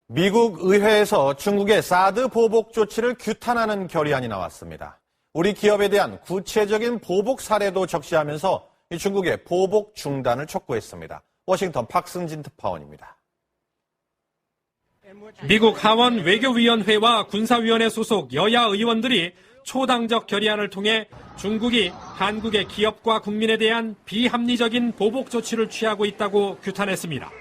미국 의회에서 중국의 사드 보복 조치를 규탄하는 결의안이 나왔습니다. 우리 기업에 대한 구체적인 보복 사례도 적시하면서 중국의 보복 중단을 촉구했습니다. 워싱턴 박승진 특파원입니다. 미국 하원 외교위원회와 군사위원회 소속 여야 의원들이 초당적 결의안을 통해 중국이 한국의 기업과 국민에 대한 비합리적인 보복 조치를 취하고 있다고 규탄했습니다.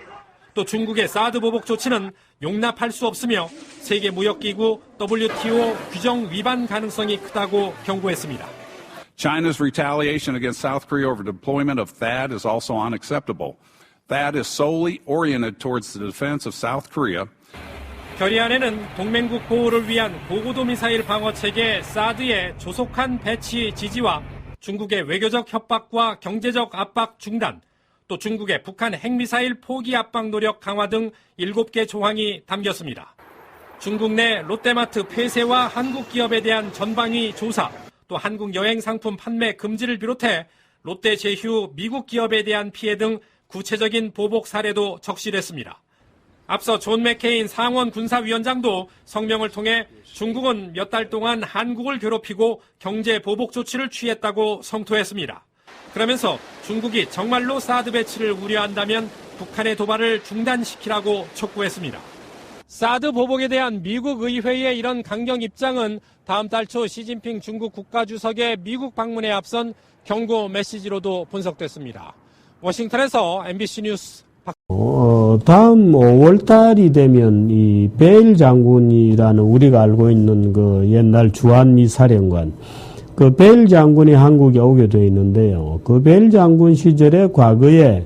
또 중국의 사드 보복 조치는 용납할 수 없으며 세계무역기구 WTO 규정 위반 가능성이 크다고 경고했습니다. China's retaliation against South Korea over deployment of THAAD is also unacceptable. THAAD is solely oriented towards the defense of South Korea. 결의안에는 동맹국 보호를 위한 고고도 미사일 방어 체계 사드의 조속한 배치 지지와 중국의 외교적 협박과 경제적 압박 중단, 또 중국의 북한 핵미사일 포기 압박 노력 강화 등 7개 조항이 담겼습니다. 중국 내 롯데마트 폐쇄와 한국 기업에 대한 전방위 조사, 또 한국 여행 상품 판매 금지를 비롯해 롯데 제휴 미국 기업에 대한 피해 등 구체적인 보복 사례도 적시됐습니다. 앞서 존 맥케인 상원 군사위원장도 성명을 통해 중국은 몇 달 동안 한국을 괴롭히고 경제 보복 조치를 취했다고 성토했습니다. 그러면서 중국이 정말로 사드 배치를 우려한다면 북한의 도발을 중단시키라고 촉구했습니다. 사드 보복에 대한 미국 의회의 이런 강경 입장은 다음 달 초 시진핑 중국 국가주석의 미국 방문에 앞선 경고 메시지로도 분석됐습니다. 워싱턴에서 MBC 뉴스 다음 5월 달이 되면 이 베일 장군이라는 우리가 알고 있는 그 옛날 주한미 사령관, 그 베일 장군이 한국에 오게 돼 있는데요. 그 베일 장군 시절에 과거에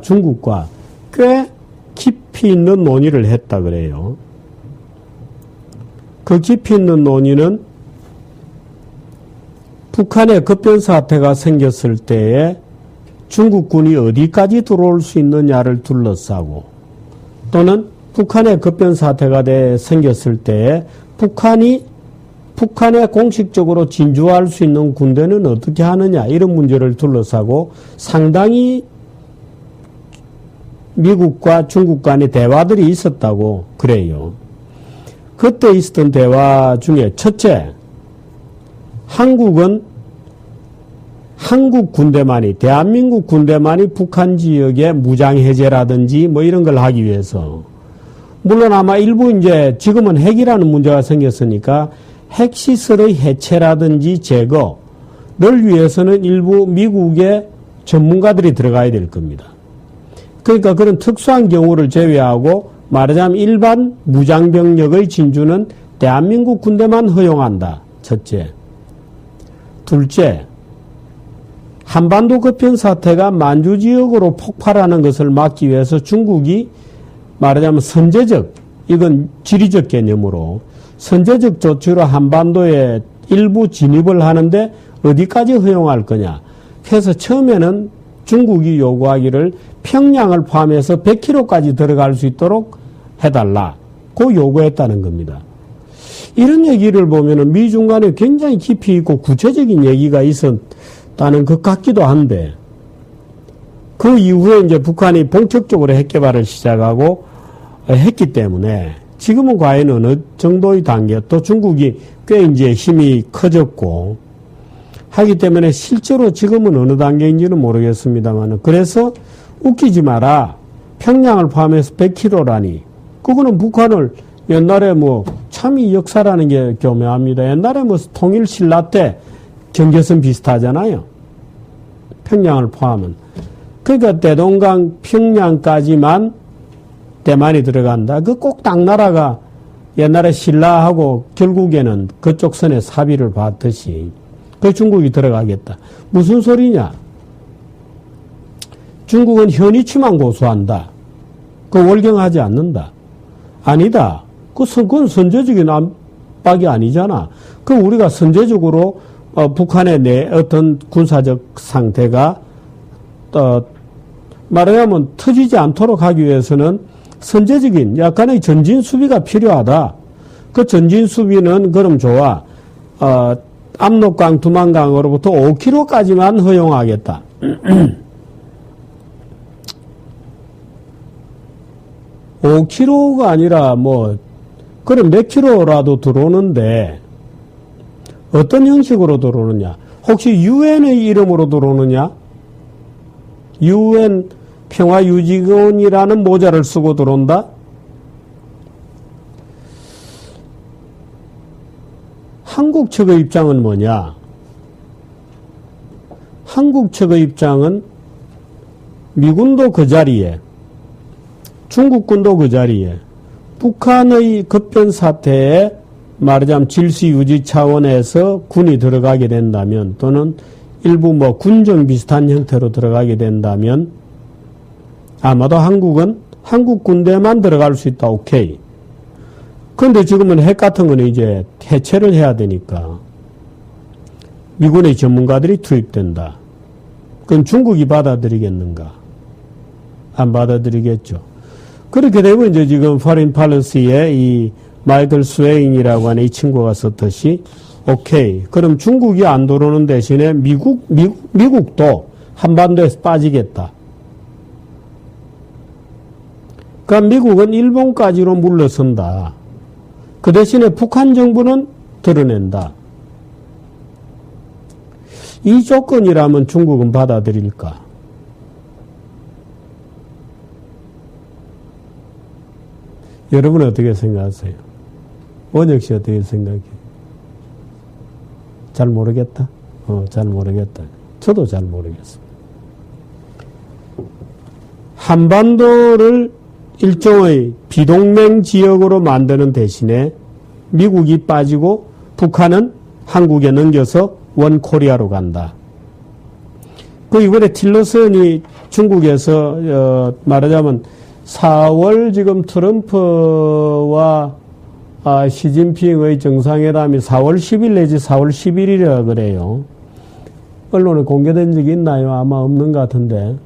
중국과 꽤 깊이 있는 논의를 했다 그래요. 그 깊이 있는 논의는 북한의 급변 사태가 생겼을 때에 중국군이 어디까지 들어올 수 있느냐를 둘러싸고, 또는 북한의 급변 사태가 생겼을 때에 북한에 공식적으로 진주할 수 있는 군대는 어떻게 하느냐, 이런 문제를 둘러싸고 상당히 미국과 중국 간의 대화들이 있었다고 그래요. 그때 있었던 대화 중에 첫째, 한국 군대만이, 대한민국 군대만이 북한 지역의 무장해제라든지 뭐 이런 걸 하기 위해서, 물론 아마 일부 이제 지금은 핵이라는 문제가 생겼으니까 핵시설의 해체라든지 제거를 위해서는 일부 미국의 전문가들이 들어가야 될 겁니다. 그러니까 그런 특수한 경우를 제외하고 말하자면 일반 무장병력의 진주는 대한민국 군대만 허용한다. 첫째. 둘째, 한반도 급변 사태가 만주 지역으로 폭발하는 것을 막기 위해서 중국이 말하자면 선제적, 이건 지리적 개념으로 선제적 조치로 한반도에 일부 진입을 하는데 어디까지 허용할 거냐. 그래서 처음에는 중국이 요구하기를 평양을 포함해서 100km까지 들어갈 수 있도록 해달라. 그 요구했다는 겁니다. 이런 얘기를 보면은 미중 간에 굉장히 깊이 있고 구체적인 얘기가 있었다는 것 같기도 한데, 그 이후에 이제 북한이 본격적으로 핵 개발을 시작하고 했기 때문에 지금은 과연 어느 정도의 단계, 또 중국이 꽤 이제 힘이 커졌고 하기 때문에 실제로 지금은 어느 단계인지는 모르겠습니다만, 그래서 웃기지 마라. 평양을 포함해서 100km라니. 그거는 북한을 옛날에 참 이 역사라는 게 교묘합니다. 옛날에 통일 신라 때 경계선 비슷하잖아요. 평양을 포함은. 그러니까 대동강 평양까지만 대만이 들어간다. 그 꼭 당나라가 옛날에 신라하고 결국에는 그쪽 선에 사비를 받듯이 그 중국이 들어가겠다. 무슨 소리냐? 중국은 현위치만 고수한다. 그 월경하지 않는다. 아니다. 그건 선제적인 압박이 아니잖아. 그 우리가 선제적으로 북한의 내 어떤 군사적 상태가 말하자면 터지지 않도록 하기 위해서는 선제적인 약간의 전진 수비가 필요하다. 그 전진 수비는 그럼 좋아. 압록강, 두만강으로부터 5km까지만 허용하겠다. 5km가 아니라 그럼 몇 킬로라도 들어오는데 어떤 형식으로 들어오느냐? 혹시 유엔의 이름으로 들어오느냐? 유엔 평화유지원이라는 모자를 쓰고 들어온다? 한국 측의 입장은 뭐냐? 한국 측의 입장은 미군도 그 자리에, 중국군도 그 자리에, 북한의 급변 사태에 말하자면 질서 유지 차원에서 군이 들어가게 된다면, 또는 일부 군정 비슷한 형태로 들어가게 된다면 아마도 한국은 한국 군대만 들어갈 수 있다. 오케이. 그런데 지금은 핵 같은 거는 이제 해체를 해야 되니까 미군의 전문가들이 투입된다. 그건 중국이 받아들이겠는가? 안 받아들이겠죠. 그렇게 되면 이제 지금 포린 팔리시에 이 마이클 스웨인이라고 하는 이 친구가 썼듯이 오케이. 그럼 중국이 안 들어오는 대신에 미국도 한반도에서 빠지겠다. 그러니까 미국은 일본까지로 물러선다. 그 대신에 북한 정부는 드러낸다. 이 조건이라면 중국은 받아들일까? 여러분은 어떻게 생각하세요? 원혁 씨 어떻게 생각해요? 잘 모르겠다? 잘 모르겠다. 저도 잘 모르겠습니다. 한반도를 일종의 비동맹 지역으로 만드는 대신에 미국이 빠지고 북한은 한국에 넘겨서 원코리아로 간다. 이번에 틸러슨이 중국에서 말하자면 4월 지금 트럼프와 시진핑의 정상회담이 4월 10일 내지 4월 11일이라 그래요. 언론에 공개된 적이 있나요? 아마 없는 것 같은데.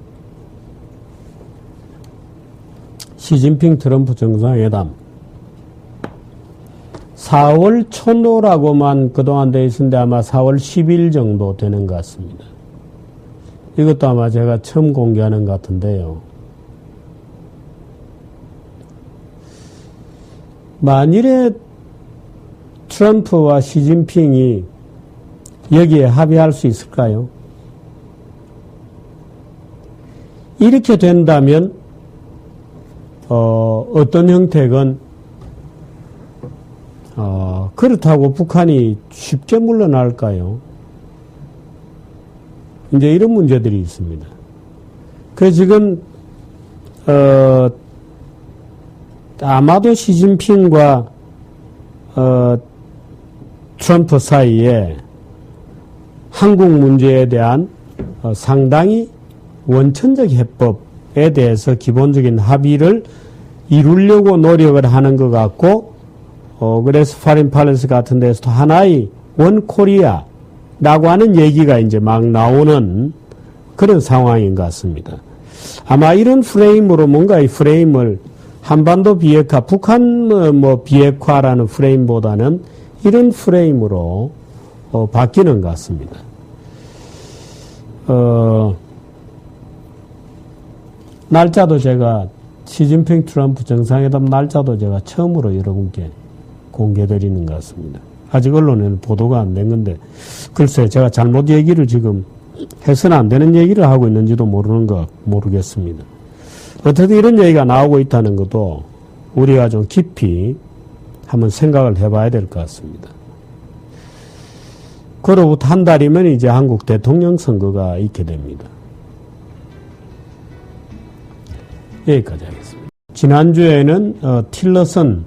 시진핑 트럼프 정상회담. 4월 초노라고만 그동안 돼 있었는데 아마 4월 10일 정도 되는 것 같습니다. 이것도 아마 제가 처음 공개하는 것 같은데요. 만일에 트럼프와 시진핑이 여기에 합의할 수 있을까요? 이렇게 된다면 어떤 형태건 그렇다고 북한이 쉽게 물러날까요? 이제 이런 문제들이 있습니다. 그래서 지금 아마도 시진핑과 트럼프 사이에 한국 문제에 대한 상당히 원천적 해법에 대해서 기본적인 합의를 이루려고 노력을 하는 것 같고, 그래서 포린 팔리시 같은 데서도 하나의 원 코리아라고 하는 얘기가 이제 막 나오는 그런 상황인 것 같습니다. 아마 이런 프레임으로 뭔가 이 프레임을 한반도 비핵화, 북한 비핵화라는 프레임보다는 이런 프레임으로 바뀌는 것 같습니다. 날짜도 제가 시진핑 트럼프 정상회담 날짜도 제가 처음으로 여러분께 공개드리는 것 같습니다. 아직 언론에는 보도가 안 된 건데 글쎄 제가 잘못 얘기를 지금 해서는 안 되는 얘기를 하고 있는지도 모르겠습니다. 어쨌든 이런 얘기가 나오고 있다는 것도 우리가 좀 깊이 한번 생각을 해봐야 될 것 같습니다. 그로부터 한 달이면 이제 한국 대통령 선거가 있게 됩니다. 여기까지 하겠습니다. 지난주에는 틸러슨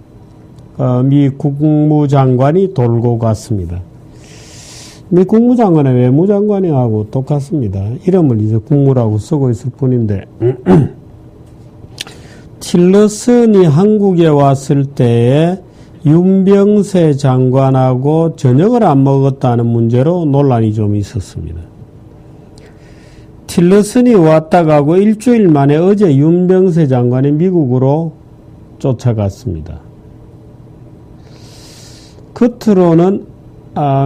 미 국무장관이 돌고 갔습니다. 미 국무장관은 외무장관이하고 똑같습니다. 이름을 이제 국무라고 쓰고 있을 뿐인데 틸러슨이 한국에 왔을 때에 윤병세 장관하고 저녁을 안 먹었다는 문제로 논란이 좀 있었습니다. 틸러슨이 왔다 가고 일주일 만에 어제 윤병세 장관이 미국으로 쫓아갔습니다. 겉으로는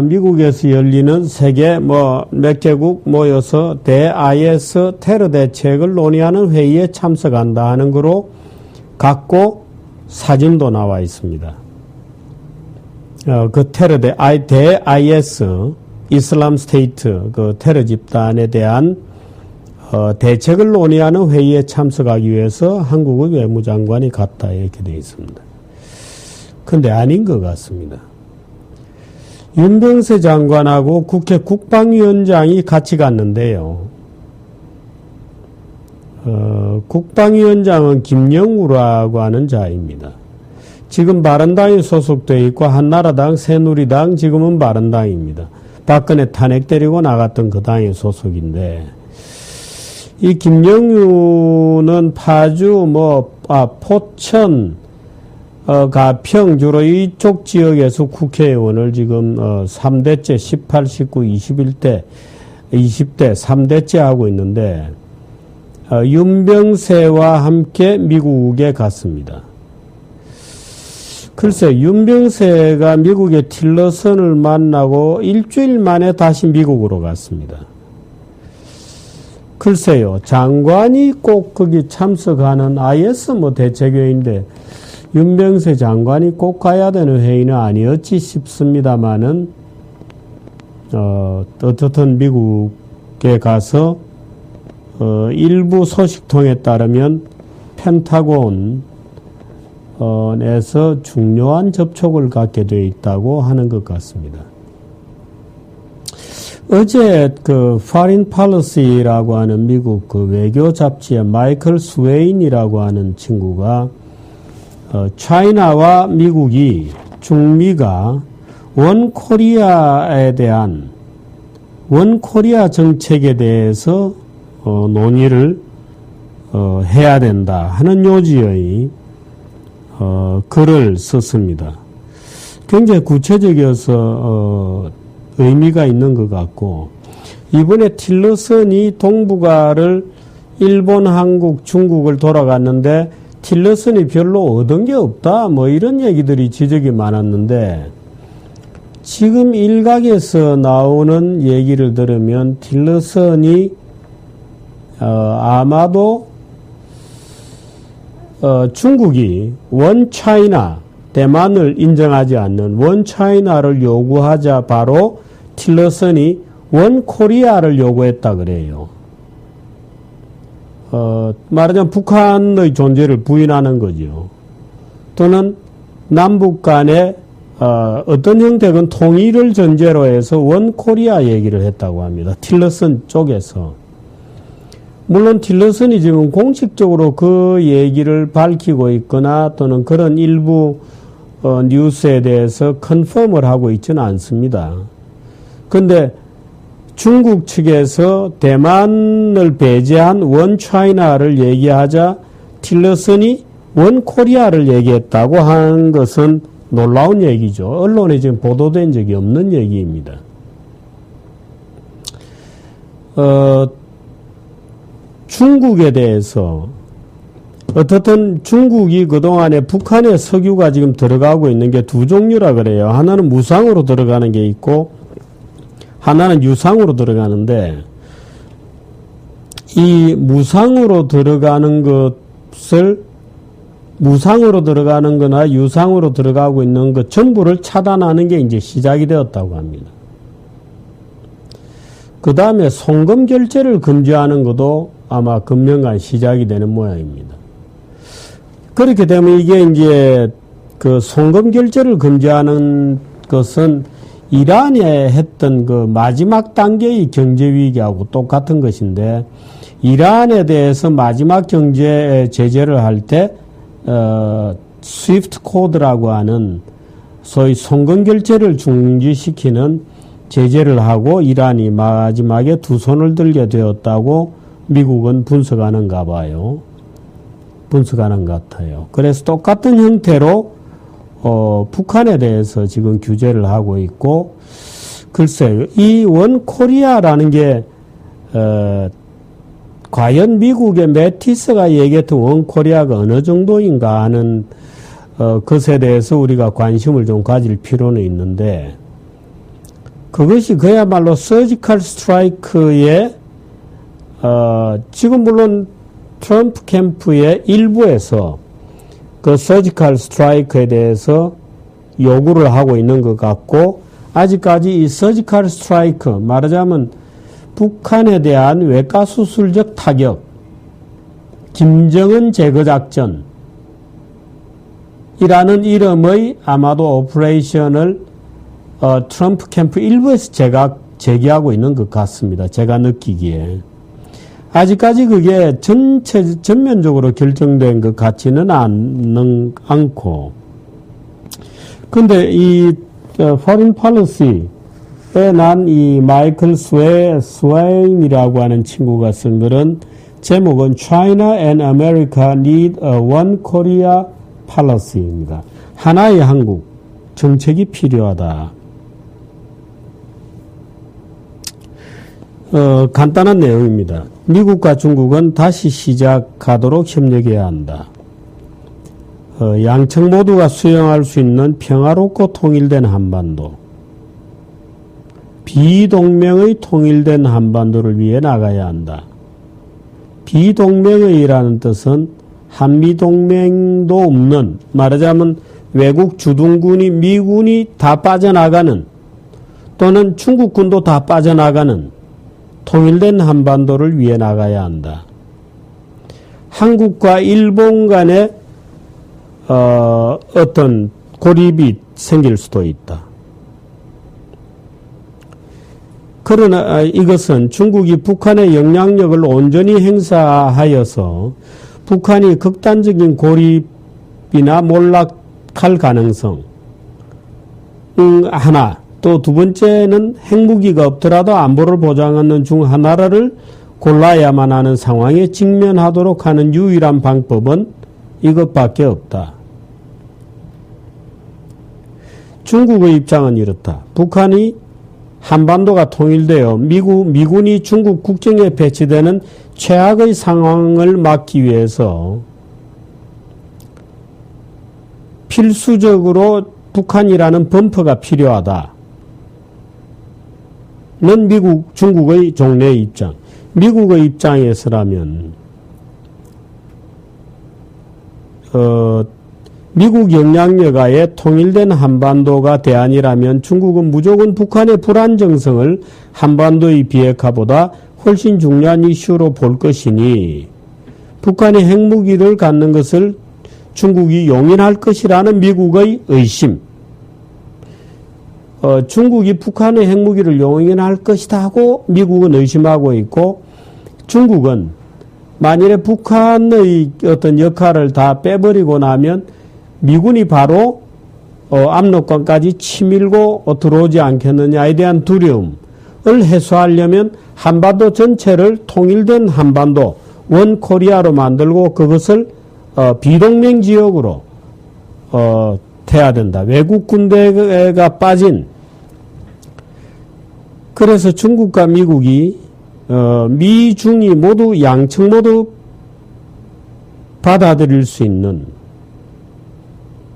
미국에서 열리는 세계 몇 개국 모여서 대IS 테러 대책을 논의하는 회의에 참석한다 하는 거로 갖고 사진도 나와 있습니다. 그 IS, 이슬람 스테이트, 그 테러 집단에 대한 대책을 논의하는 회의에 참석하기 위해서 한국의 외무장관이 갔다 이렇게 되어 있습니다. 근데 아닌 것 같습니다. 윤병세 장관하고 국회 국방위원장이 같이 갔는데요. 국방위원장은 김영우라고 하는 자입니다. 지금 바른당에 소속되어 있고 한나라당, 새누리당, 지금은 바른당입니다. 박근혜 탄핵 때리고 나갔던 그 당의 소속인데 이 김영우는 파주, 포천, 가평 주로 이쪽 지역에서 국회의원을 지금 3대째 18, 19, 21대, 20대 3대째 하고 있는데 윤병세와 함께 미국에 갔습니다. 글쎄 윤병세가 미국의 틸러슨을 만나고 일주일 만에 다시 미국으로 갔습니다. 글쎄요, 장관이 꼭 거기 참석하는 IS 대책회의인데 윤병세 장관이 꼭 가야 되는 회의는 아니었지 싶습니다만은 어떻든 미국에 가서 일부 소식통에 따르면 펜타곤에서 중요한 접촉을 갖게 되어 있다고 하는 것 같습니다. 어제 그 Foreign Policy라고 하는 미국 그 외교 잡지의 마이클 스웨인이라고 하는 친구가 차이나와 미국이 중미가 원코리아에 대한 원코리아 정책에 대해서 논의를 해야 된다 하는 요지의 글을 썼습니다. 굉장히 구체적이어서 의미가 있는 것 같고 이번에 틸러슨이 동북아를 일본, 한국, 중국을 돌아갔는데 틸러슨이 별로 얻은 게 없다 이런 얘기들이 지적이 많았는데 지금 일각에서 나오는 얘기를 들으면 틸러슨이 아마도 중국이 원차이나 대만을 인정하지 않는 원차이나를 요구하자 바로 틸러슨이 원코리아를 요구했다 그래요. 말하자면 북한의 존재를 부인하는 거죠. 또는 남북 간의 어떤 형태건 통일을 전제로 해서 원코리아 얘기를 했다고 합니다. 틸러슨 쪽에서. 물론 틸러슨이 지금 공식적으로 그 얘기를 밝히고 있거나 또는 그런 일부 뉴스에 대해서 컨펌을 하고 있지는 않습니다. 그런데 중국 측에서 대만을 배제한 원차이나를 얘기하자 틸러슨이 원코리아를 얘기했다고 하는 것은 놀라운 얘기죠. 언론에 지금 보도된 적이 없는 얘기입니다. 중국에 대해서 어떻든 중국이 그동안에 북한의 석유가 지금 들어가고 있는 게 두 종류라 그래요. 하나는 무상으로 들어가는 게 있고 하나는 유상으로 들어가는데 이 무상으로 들어가는 것을 무상으로 들어가는 거나 유상으로 들어가고 있는 것 전부를 차단하는 게 이제 시작이 되었다고 합니다. 그 다음에 송금 결제를 금지하는 것도 아마 금년간 시작이 되는 모양입니다. 그렇게 되면 이게 이제 그 송금 결제를 금지하는 것은 이란에 했던 그 마지막 단계의 경제 위기하고 똑같은 것인데 이란에 대해서 마지막 경제 제재를 할 때 스위프트 코드라고 하는 소위 송금 결제를 중지시키는 제재를 하고 이란이 마지막에 두 손을 들게 되었다고 미국은 분석하는가 봐요. 분석하는 것 같아요. 그래서 똑같은 형태로 북한에 대해서 지금 규제를 하고 있고 글쎄요. 이 원코리아라는 게 과연 미국의 매티스가 얘기했던 원코리아가 어느 정도인가 하는 것에 대해서 우리가 관심을 좀 가질 필요는 있는데 그것이 그야말로 서지컬 스트라이크의 지금 물론 트럼프 캠프의 일부에서 그 서지컬 스트라이크에 대해서 요구를 하고 있는 것 같고, 아직까지 이 서지컬 스트라이크, 말하자면 북한에 대한 외과수술적 타격, 김정은 제거작전 이라는 이름의 아마도 오퍼레이션을 트럼프 캠프 일부에서 제기하고 있는 것 같습니다. 제가 느끼기에. 아직까지 그게 전면적으로 결정된 것 같지는 않고. 근데 이 foreign policy에 난 이 마이클 스웨인이라고 하는 친구가 쓴 글은 제목은 China and America need a one Korea policy입니다. 하나의 한국 정책이 필요하다. 간단한 내용입니다. 미국과 중국은 다시 시작하도록 협력해야 한다. 양측 모두가 수용할 수 있는 평화롭고 통일된 한반도, 비동맹의 통일된 한반도를 위해 나가야 한다. 비동맹의라는 뜻은 한미동맹도 없는, 말하자면 외국 주둔군이 미군이 다 빠져나가는 또는 중국군도 다 빠져나가는 통일된 한반도를 위해 나가야 한다. 한국과 일본 간에 어떤 고립이 생길 수도 있다. 그러나 이것은 중국이 북한의 영향력을 온전히 행사하여서 북한이 극단적인 고립이나 몰락할 가능성 하나, 또 두 번째는 핵무기가 없더라도 안보를 보장하는 중 하나를 골라야만 하는 상황에 직면하도록 하는 유일한 방법은 이것밖에 없다. 중국의 입장은 이렇다. 북한이 한반도가 통일되어 미군이 중국 국경에 배치되는 최악의 상황을 막기 위해서 필수적으로 북한이라는 범퍼가 필요하다. 는 중국의 종래의 입장. 미국의 입장에서라면 미국 영향력 하에 통일된 한반도가 대안이라면 중국은 무조건 북한의 불안정성을 한반도의 비핵화보다 훨씬 중요한 이슈로 볼 것이니 북한이 핵무기를 갖는 것을 중국이 용인할 것이라는 미국의 의심. 중국이 북한의 핵무기를 용인할 것이다 하고 미국은 의심하고 있고, 중국은 만일에 북한의 어떤 역할을 다 빼버리고 나면 미군이 바로 압록강까지 치밀고 들어오지 않겠느냐에 대한 두려움을 해소하려면 한반도 전체를 통일된 한반도, 원 코리아로 만들고 그것을 비동맹 지역으로 돼야 된다. 외국 군대가 빠진. 그래서 중국과 미국이 미중이 모두 양측 모두 받아들일 수 있는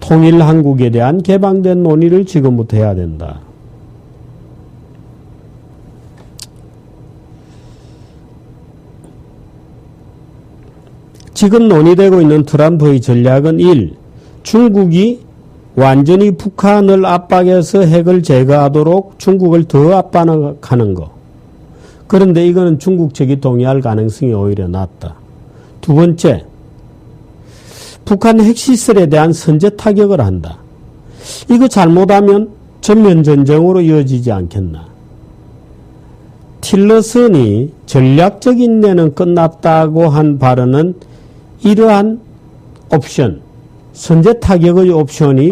통일 한국에 대한 개방된 논의를 지금부터 해야 된다. 지금 논의되고 있는 트럼프의 전략은 1. 중국이 완전히 북한을 압박해서 핵을 제거하도록 중국을 더 압박하는 것. 그런데 이거는 중국 측이 동의할 가능성이 오히려 낮다. 두 번째, 북한 핵시설에 대한 선제 타격을 한다. 이거 잘못하면 전면전쟁으로 이어지지 않겠나. 틸러슨이 전략적인 내는 끝났다고 한 발언은 이러한 옵션, 선제 타격의 옵션이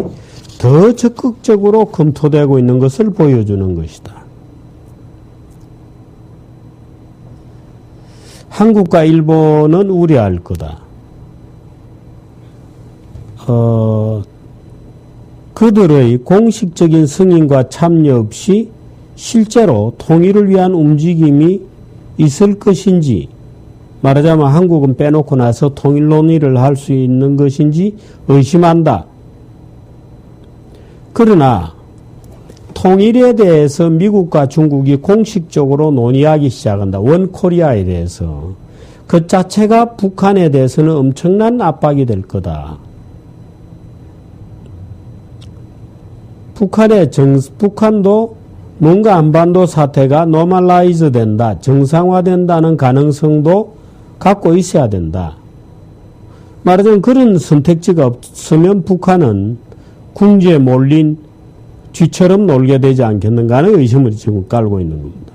더 적극적으로 검토되고 있는 것을 보여주는 것이다. 한국과 일본은 우려할 거다. 그들의 공식적인 승인과 참여 없이 실제로 통일을 위한 움직임이 있을 것인지, 말하자면 한국은 빼놓고 나서 통일 논의를 할 수 있는 것인지 의심한다. 그러나 통일에 대해서 미국과 중국이 공식적으로 논의하기 시작한다. 원 코리아에 대해서. 그 자체가 북한에 대해서는 엄청난 압박이 될 거다. 북한도 뭔가 한반도 사태가 노멀라이즈 된다, 정상화된다는 가능성도 갖고 있어야 된다. 말하자면 그런 선택지가 없으면 북한은 궁지에 몰린 쥐처럼 놀게 되지 않겠는가 하는 의심을 지금 깔고 있는 겁니다.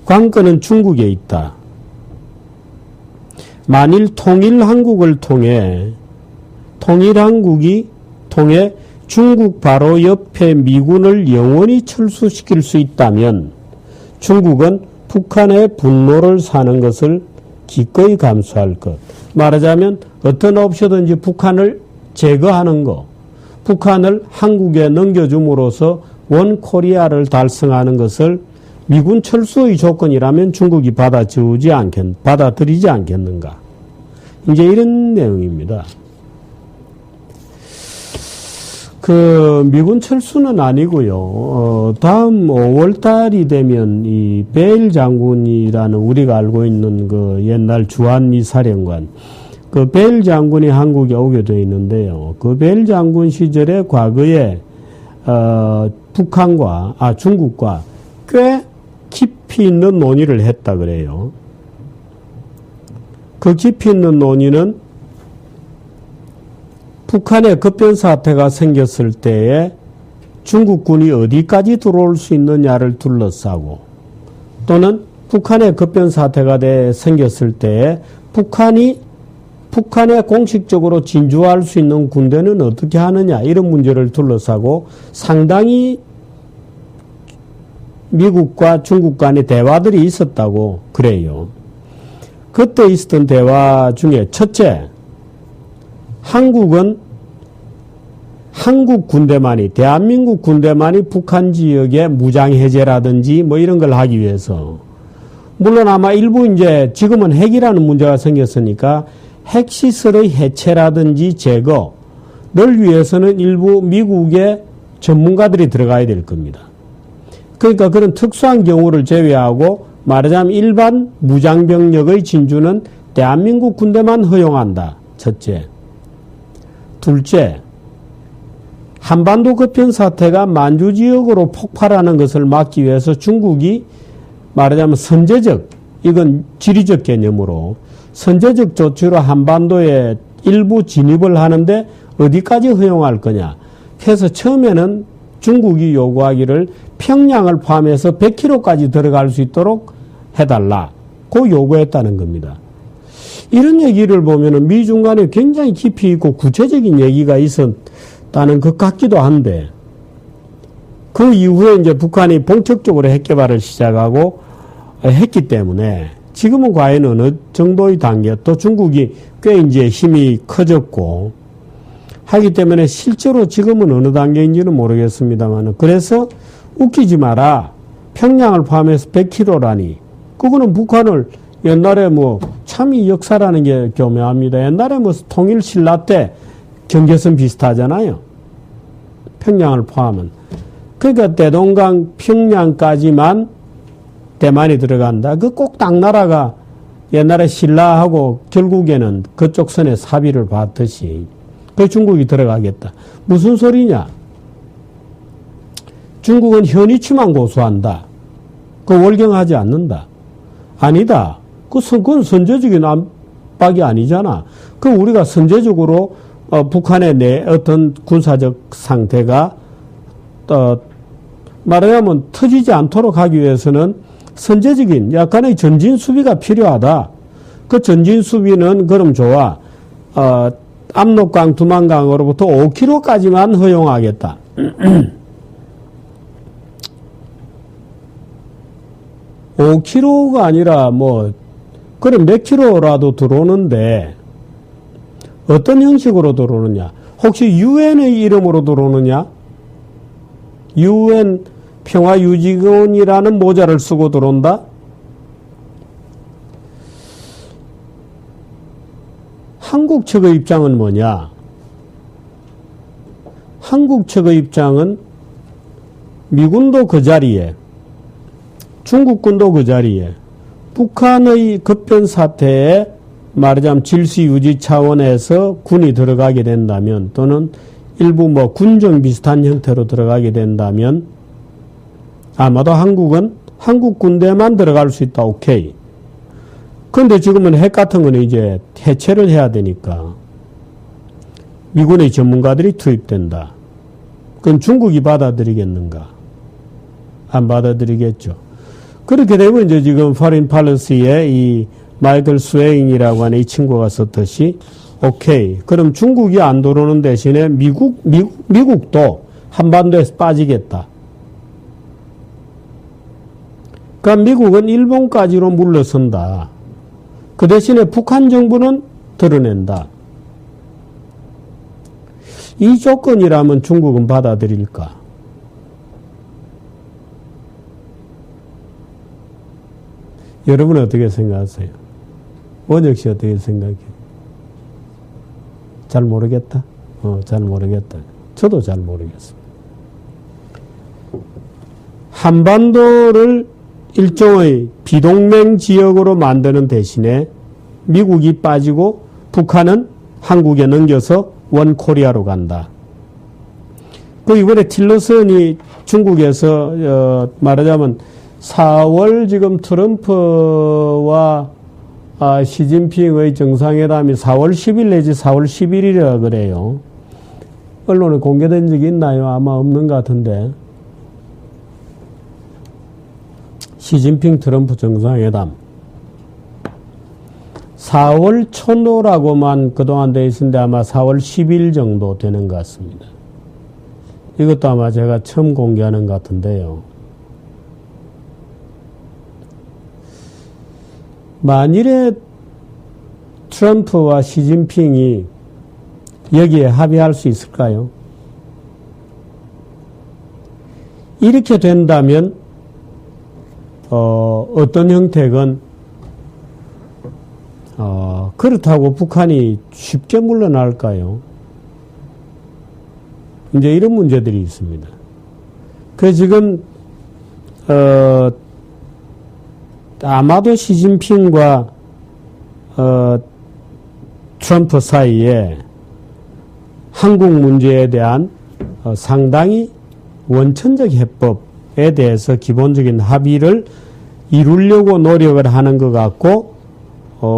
관건은 중국에 있다. 만일 통일한국을 통해 중국 바로 옆에 미군을 영원히 철수시킬 수 있다면 중국은 북한의 분노를 사는 것을 기꺼이 감수할 것. 말하자면 어떤 옵션든지 북한을 제거하는 것, 북한을 한국에 넘겨줌으로써 원 코리아를 달성하는 것을 미군 철수의 조건이라면 중국이 받아들이지 않겠는가. 이제 이런 내용입니다. 미군 철수는 아니고요. 다음 5월달이 되면 이 베일 장군이라는 우리가 알고 있는 그 옛날 주한미 사령관, 그 베일 장군이 한국에 오게 되어 있는데요. 그 베일 장군 시절에 과거에 중국과 꽤 깊이 있는 논의를 했다 그래요. 그 깊이 있는 논의는 북한의 급변 사태가 생겼을 때에 중국군이 어디까지 들어올 수 있느냐를 둘러싸고, 또는 북한의 급변 사태가 생겼을 때에 북한에 공식적으로 진주할 수 있는 군대는 어떻게 하느냐, 이런 문제를 둘러싸고 상당히 미국과 중국 간의 대화들이 있었다고 그래요. 그때 있었던 대화 중에 첫째, 한국 군대만이, 대한민국 군대만이 북한 지역의 무장해제라든지 뭐 이런 걸 하기 위해서, 물론 아마 일부 이제 지금은 핵이라는 문제가 생겼으니까 핵시설의 해체라든지 제거를 위해서는 일부 미국의 전문가들이 들어가야 될 겁니다. 그러니까 그런 특수한 경우를 제외하고 말하자면 일반 무장병력의 진주는 대한민국 군대만 허용한다. 첫째. 둘째, 한반도 급변 사태가 만주 지역으로 폭발하는 것을 막기 위해서 중국이 말하자면 선제적, 이건 지리적 개념으로 선제적 조치로 한반도에 일부 진입을 하는데 어디까지 허용할 거냐. 그래서 처음에는 중국이 요구하기를 평양을 포함해서 100km까지 들어갈 수 있도록 해달라. 그 요구했다는 겁니다. 이런 얘기를 보면은 미중 간에 굉장히 깊이 있고 구체적인 얘기가 있었다는 것 같기도 한데, 그 이후에 이제 북한이 본격적으로 핵 개발을 시작하고 했기 때문에 지금은 과연 어느 정도의 단계, 또 중국이 꽤 이제 힘이 커졌고 하기 때문에 실제로 지금은 어느 단계인지는 모르겠습니다만, 그래서 웃기지 마라. 평양을 포함해서 100km라니. 그거는 북한을 옛날에 참 이 역사라는 게 교묘합니다. 옛날에 통일 신라 때 경계선 비슷하잖아요. 평양을 포함은. 그러니까 대동강 평양까지만 대만이 들어간다. 그 꼭 당나라가 옛날에 신라하고 결국에는 그쪽 선에 사비를 받듯이 그 중국이 들어가겠다. 무슨 소리냐? 중국은 현위치만 고수한다. 그 월경하지 않는다. 아니다. 그건 선제적인 압박이 아니잖아. 그 우리가 선제적으로 북한의 어떤 군사적 상태가 말하자면 터지지 않도록 하기 위해서는 선제적인 약간의 전진 수비가 필요하다. 그 전진 수비는 그럼 좋아. 압록강, 두만강으로부터 5km까지만 허용하겠다. 5km가 아니라 그럼 몇 킬로라도 들어오는데 어떤 형식으로 들어오느냐? 혹시 유엔의 이름으로 들어오느냐? 유엔 평화유지원이라는 모자를 쓰고 들어온다? 한국 측의 입장은 뭐냐? 한국 측의 입장은 미군도 그 자리에, 중국군도 그 자리에, 북한의 급변 사태에 말하자면 질서 유지 차원에서 군이 들어가게 된다면, 또는 일부 뭐 군정 비슷한 형태로 들어가게 된다면 아마도 한국은 한국 군대만 들어갈 수 있다. 오케이. 그런데 지금은 핵 같은 거는 이제 해체를 해야 되니까 미군의 전문가들이 투입된다. 그건 중국이 받아들이겠는가? 안 받아들이겠죠. 그렇게 되면 이제 지금 포린 팔러시의 이 마이클 스웨인이라고 하는 이 친구가 썼듯이 오케이. 그럼 중국이 안 들어오는 대신에 미국도 한반도에서 빠지겠다. 그러니까 미국은 일본까지로 물러선다. 그 대신에 북한 정부는 드러낸다. 이 조건이라면 중국은 받아들일까? 여러분은 어떻게 생각하세요? 원혁 씨 어떻게 생각해요? 잘 모르겠다? 잘 모르겠다. 저도 잘 모르겠습니다. 한반도를 일종의 비동맹 지역으로 만드는 대신에 미국이 빠지고 북한은 한국에 넘겨서 원코리아로 간다. 그 이번에 틸러슨이 중국에서 말하자면 4월 지금 트럼프와 시진핑의 정상회담이 4월 10일 내지 4월 11일이라 그래요. 언론에 공개된 적이 있나요? 아마 없는 것 같은데. 시진핑 트럼프 정상회담 4월 초로라고만 그동안 돼 있었는데 아마 4월 10일 정도 되는 것 같습니다. 이것도 아마 제가 처음 공개하는 것 같은데요. 만일에 트럼프와 시진핑이 여기에 합의할 수 있을까요? 이렇게 된다면 어떤 형태건 그렇다고 북한이 쉽게 물러날까요? 이제 이런 문제들이 있습니다. 그 지금 아마도 시진핑과 트럼프 사이에 한국 문제에 대한 상당히 원천적 해법에 대해서 기본적인 합의를 이루려고 노력을 하는 것 같고,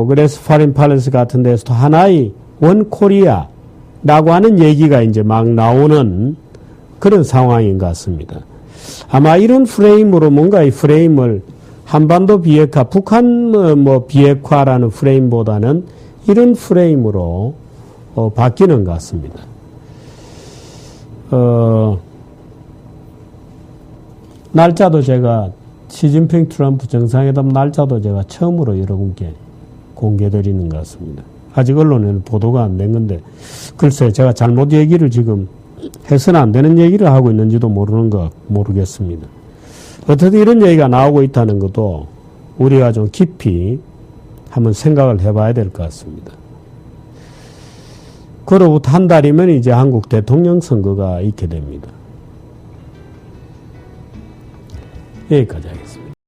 그래서 파린 팔레스 같은 데서도 하나의 원 코리아라고 하는 얘기가 이제 막 나오는 그런 상황인 것 같습니다. 아마 이런 프레임으로 뭔가 이 프레임을 한반도 비핵화, 북한 비핵화라는 프레임보다는 이런 프레임으로 바뀌는 것 같습니다. 날짜도 제가 시진핑 트럼프 정상회담 날짜도 제가 처음으로 여러분께 공개드리는 것 같습니다. 아직 언론에는 보도가 안 된 건데 글쎄 제가 잘못 얘기를 지금 해서는 안 되는 얘기를 하고 있는지도 모르겠습니다. 어떻게 이런 얘기가 나오고 있다는 것도 우리가 좀 깊이 한번 생각을 해봐야 될 것 같습니다. 그로부터 한 달이면 이제 한국 대통령 선거가 있게 됩니다. 여기까지 하겠습니다.